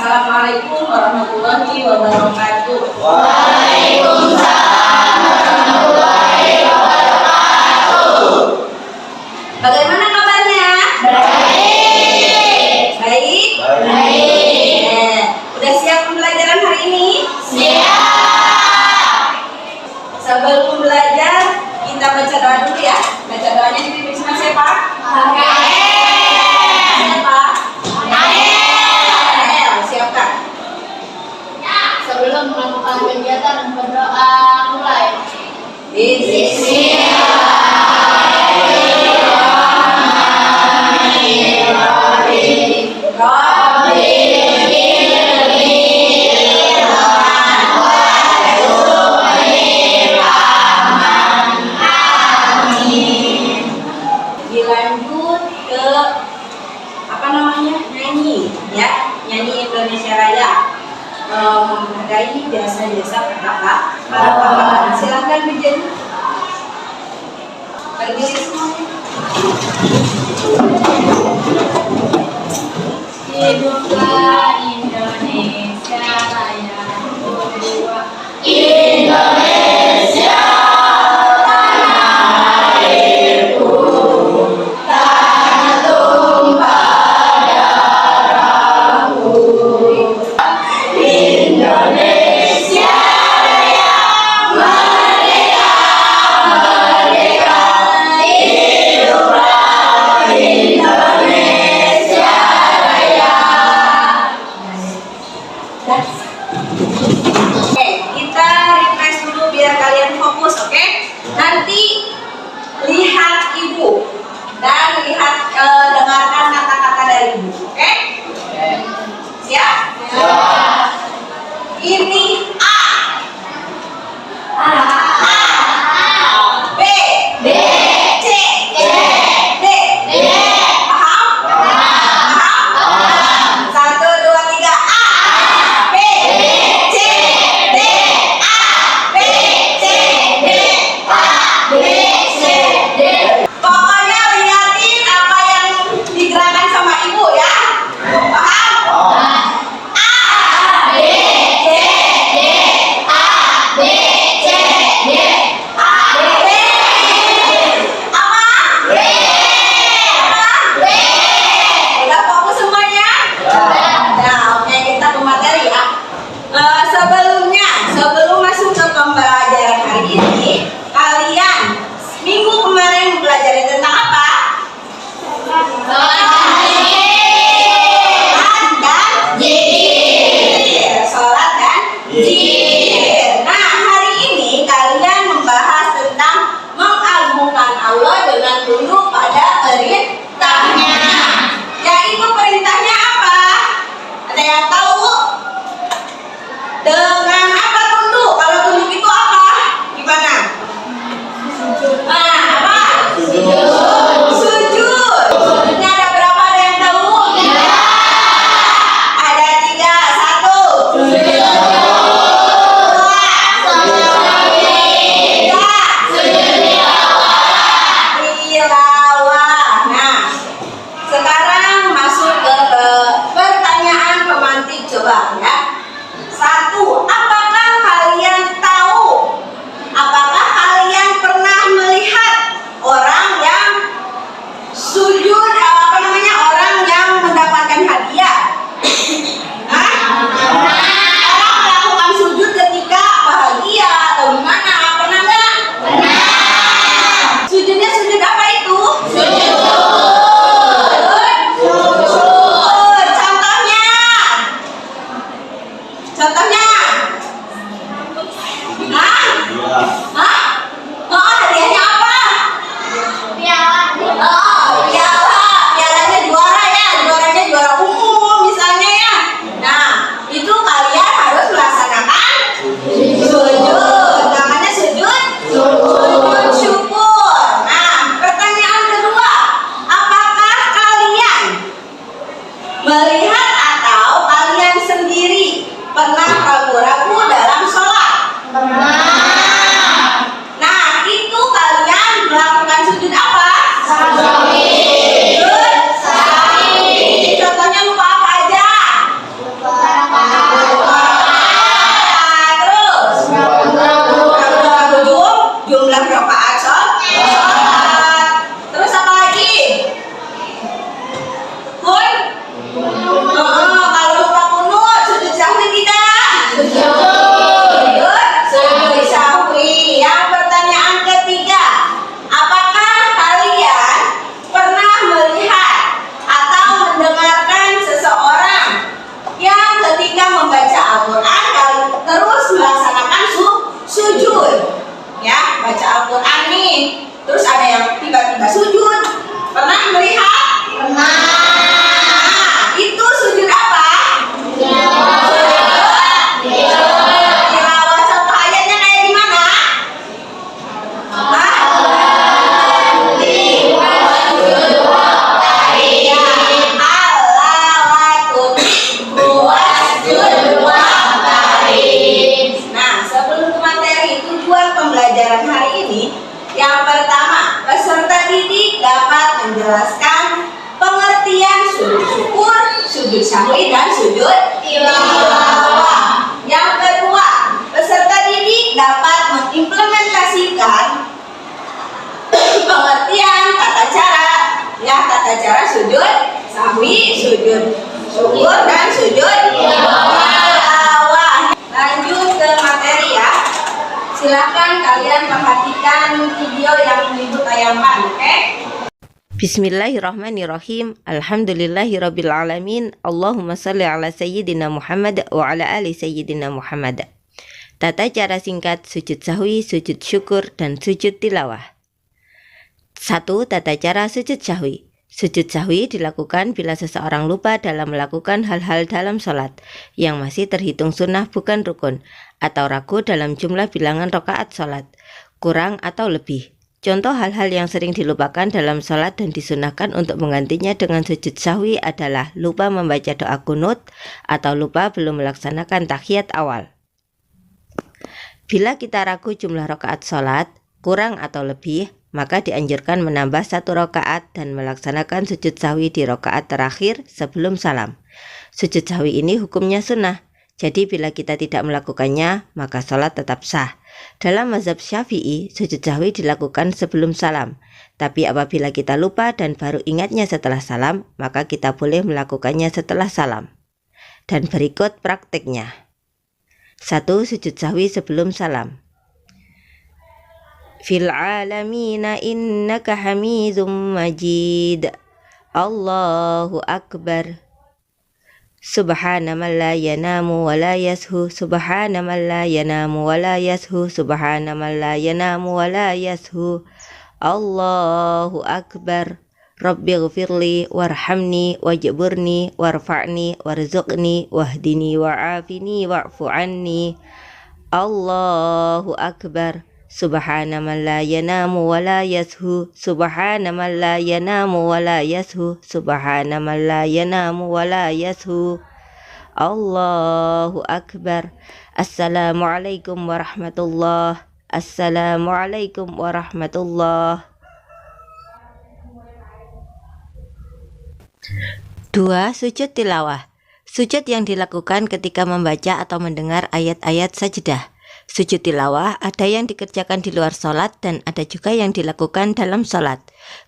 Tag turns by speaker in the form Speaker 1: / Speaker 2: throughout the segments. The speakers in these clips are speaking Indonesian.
Speaker 1: Assalamualaikum warahmatullahi wabarakatuh.
Speaker 2: Waalaikumsalam warahmatullahi wabarakatuh.
Speaker 1: Bagaimana kabarnya?
Speaker 2: Baik.
Speaker 1: Baik?
Speaker 2: Baik.
Speaker 1: Udah siap pembelajaran hari ini?
Speaker 2: Siap.
Speaker 1: Sebelum belajar, kita baca doa dulu ya. Baca doanya dipimpin sama siapa? Siapa? Siapkan.
Speaker 2: Sebelum melakukan kegiatan berdoa mulai.
Speaker 1: Dilanjut ke nyanyi ya, nyanyi Indonesia Raya. Menghargai biasa-biasa para pahlawan. Silakan Bijen. Berdiri semuanya.
Speaker 2: Hiduplah Indonesia Raya. Indonesia tanah airku, tanah tumpah darahku. Indonesia Raya, merdeka, merdeka. Hiduplah Indonesia Raya.
Speaker 1: Oke, kita refresh dulu biar kalian fokus, oke? Nanti lihat ibu dan dengarkan kata-kata dari ibu, oke? Siap? Ini A. B.
Speaker 2: B.
Speaker 1: C. D. Paham? Paham? 1, 2, 3. A. B. C. D. A. B. C. D. A.
Speaker 2: B, C, D.
Speaker 1: Pokoknya liatin apa yang digerakkan sama ibu ya. Paham? A.
Speaker 2: B, C, D. A, B, C, D. A, B.
Speaker 1: Apa?
Speaker 2: B. B.
Speaker 1: Udah fokus semuanya? Nah, oke, kita ke materi ya. Sebelum masuk ke pembelajaran hari ini, kalian minggu kemarin belajar tentang apa? Sholat dan zikir. Nah, hari ini kalian membahas tentang mengagungkan Allah dengan tunduk pada perintahnya. Yaitu perintahnya apa? Ada yang tahu? Dengan apa tunduk? Kalau tunduk itu apa? Gimana? Apa? Sujud. Sujudnya ada berapa? Ada yang tahu? Ada 3. 1. Tilawah. Nah, sekarang masuk ke pertanyaan pemantik, coba ya. 1. Apakah kalian tahu? Apakah kalian pernah melihat orang yang sujud, orang yang mendapatkan hadiah? Hah? Orang melakukan sujud ketika bahagia atau gimana? Pernah nggak? Sujudnya sujud apa itu? Sujud. Contohnya? menjelaskan pengertian sujud syukur, sujud sahwi, dan sujud tilawah. Yang kedua, peserta didik dapat mengimplementasikan pengertian tata cara sujud sahwi, sujud syukur, dan sujud tilawah. Lanjut ke materi ya. Silakan kalian perhatikan video yang Ibu tayangkan, oke?
Speaker 3: Bismillahirrahmanirrahim. Alhamdulillahirrabbilalamin. Allahumma salli ala sayyidina Muhammad wa ala ali sayyidina Muhammad. Tata cara singkat sujud sahwi, sujud syukur, dan sujud tilawah. 1. Tata cara sujud sahwi. Sujud sahwi dilakukan bila seseorang lupa dalam melakukan hal-hal dalam sholat yang masih terhitung sunnah bukan rukun, atau ragu dalam jumlah bilangan rakaat sholat, kurang atau lebih. Contoh hal-hal yang sering dilupakan dalam sholat dan disunahkan untuk menggantinya dengan sujud sahwi adalah lupa membaca doa kunut atau lupa belum melaksanakan tahiyat awal. Bila kita ragu jumlah rakaat sholat, kurang atau lebih, maka dianjurkan menambah 1 rakaat dan melaksanakan sujud sahwi di rakaat terakhir sebelum salam. Sujud sahwi ini hukumnya sunnah, jadi bila kita tidak melakukannya, maka sholat tetap sah. Dalam mazhab Syafi'i, sujud sahwi dilakukan sebelum salam. Tapi apabila kita lupa dan baru ingatnya setelah salam, maka kita boleh melakukannya setelah salam. Dan berikut prakteknya. 1. Sujud sahwi sebelum salam. Fil alamina innaka hamidum majid. Allahu akbar. Subhana man la yanamu wa la yashu. Subhana man la yanamu wa la yashu. Subhana man la yanamu wa la yashu. Allahu akbar. Rabbighfirli warhamni wajburni warfa'ni warzuqni wahdini wa'afini wa'fu anni. Allahu akbar. Subhana man la yanamu wa la yashu. Subhana man la yanamu wa la yashu. Subhana man la yanamu wa la yashu. Allahu akbar. Assalamualaikum warahmatullah. Assalamualaikum warahmatullah. 2. Sujud tilawah. Sujud yang dilakukan ketika membaca atau mendengar ayat-ayat sajdah. Sujud tilawah ada yang dikerjakan di luar sholat dan ada juga yang dilakukan dalam sholat.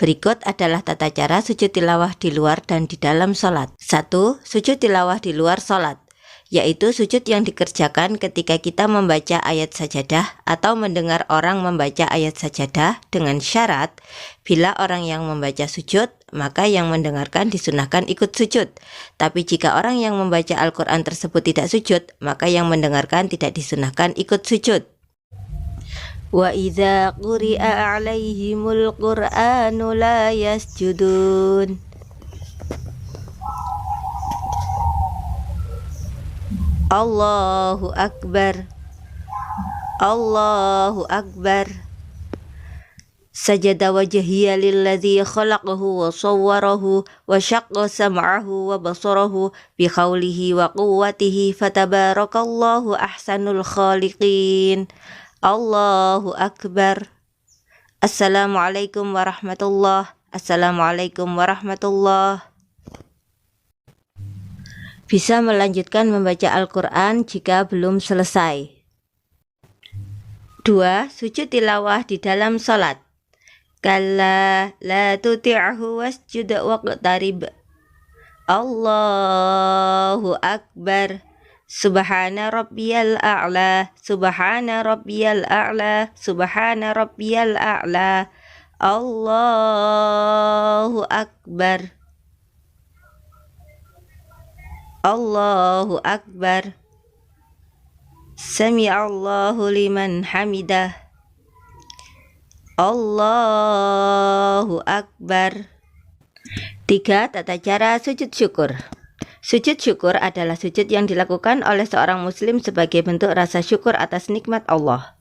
Speaker 3: Berikut adalah tata cara sujud tilawah di luar dan di dalam sholat. 1. Sujud tilawah di luar sholat, yaitu sujud yang dikerjakan ketika kita membaca ayat sajadah atau mendengar orang membaca ayat sajadah dengan syarat bila orang yang membaca sujud, maka yang mendengarkan disunahkan ikut sujud. Tapi jika orang yang membaca Al-Quran tersebut tidak sujud, maka yang mendengarkan tidak disunahkan ikut sujud. Wa idza quri'a 'alaihimul Qur'anu la yasjudun. Allahu akbar. Allahu akbar. Sajada wajhiya lilladzi khalaqahu wa sawwarahu wa syaqqa sam'ahu wa basarahu bi qawlihi wa quwwatihi fatabarakallahu ahsanul khaliqin. Allahu akbar. Assalamualaikum warahmatullah. Assalamualaikum warahmatullah. Bisa melanjutkan membaca Al-Quran jika belum selesai. 2. Sujud tilawah di dalam sholat. Kalla la tuti'hu wasjud waqtarib. Allahu akbar. Subhana rabbiyal a'la. Subhana rabbiyal a'la. Subhana rabbiyal a'la. Allahu akbar. Allahu akbar. Sami'allahu liman hamidah. Allahu akbar. 3. Tata cara sujud syukur. Sujud syukur adalah sujud yang dilakukan oleh seorang muslim sebagai bentuk rasa syukur atas nikmat Allah.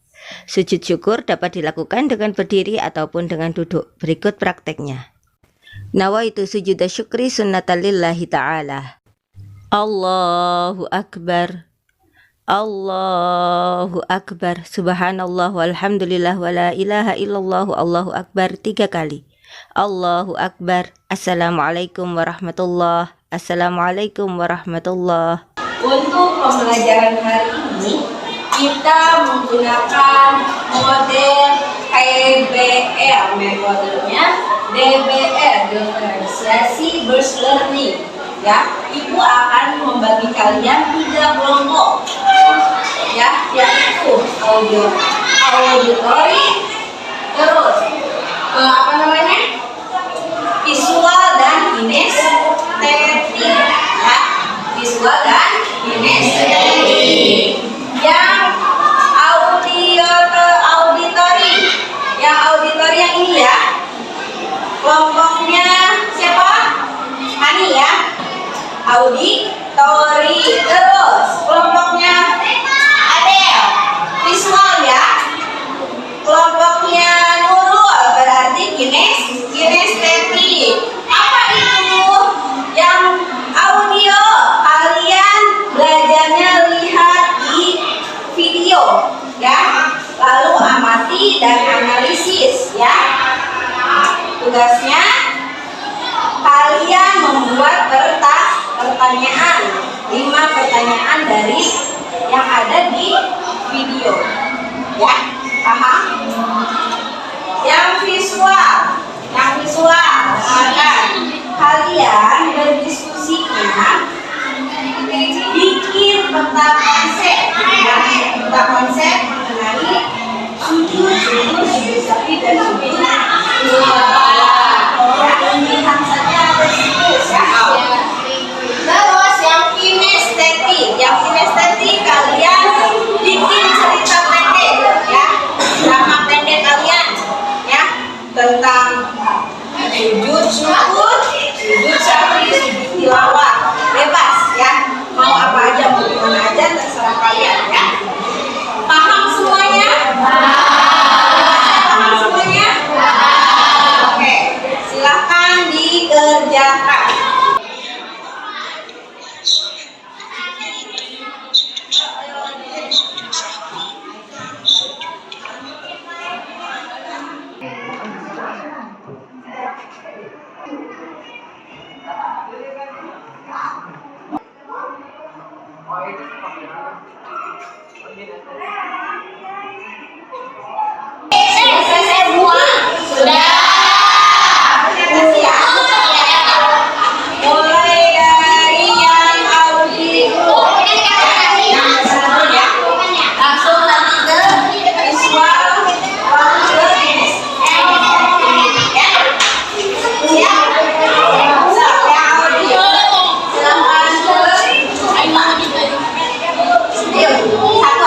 Speaker 3: Sujud syukur dapat dilakukan dengan berdiri ataupun dengan duduk. Berikut prakteknya. Nawaitu sujuda syukri sunnatan lillahi ta'ala. Allahu akbar. Allahu akbar. Subhanallah walhamdulillah wa la ilaha illallah. Allahu akbar 3 kali. Allahu Akbar. Assalamualaikum warahmatullah. Assalamualaikum warahmatullah.
Speaker 1: Untuk pembelajaran hari ini kita menggunakan model DBR, metodenya DBR, diferensiasi burst learning. Ya, Ibu akan membagi kalian 3 kelompok. Ya, yaitu auditory, terus visual dan kinestetik. Ya, visual dan kinestetik. Yang auditory yang ini ya, kelompoknya siapa? Hani ya, auditory. Terus kelompoknya Adel, visual ya, kelompoknya Nurul berarti kinestetik. Apa itu yang audio? Kalian belajarnya lihat di video ya, lalu amati dan analisis ya. Tugasnya kalian membuat pertanyaan, 5 pertanyaan dari yang ada di video ya. Paham? Yang visual maka kalian berdiskusinya bikin peta konsep mengenai sudut sapi dan sudut lihat saja ya. Terus yang kinestetik kalian bikin cerita pendek ya, drama pendek kalian ya, tentang sujud syukur, sujud syakri, sujud tilawah, bebas ya, mau apa aja, mau gimana aja, terserah kalian ya. Paham semuanya? Paham semuanya? Oke, silakan dikerjakan. Selesai semua? Sudah. Kasih ya. Mulai dari yang audio. Yang satu ya. Langsung nanti ke visual, lalu ke kinestetik. Ya. Siap. Yang audio. Silakan ke yuk, satu aja.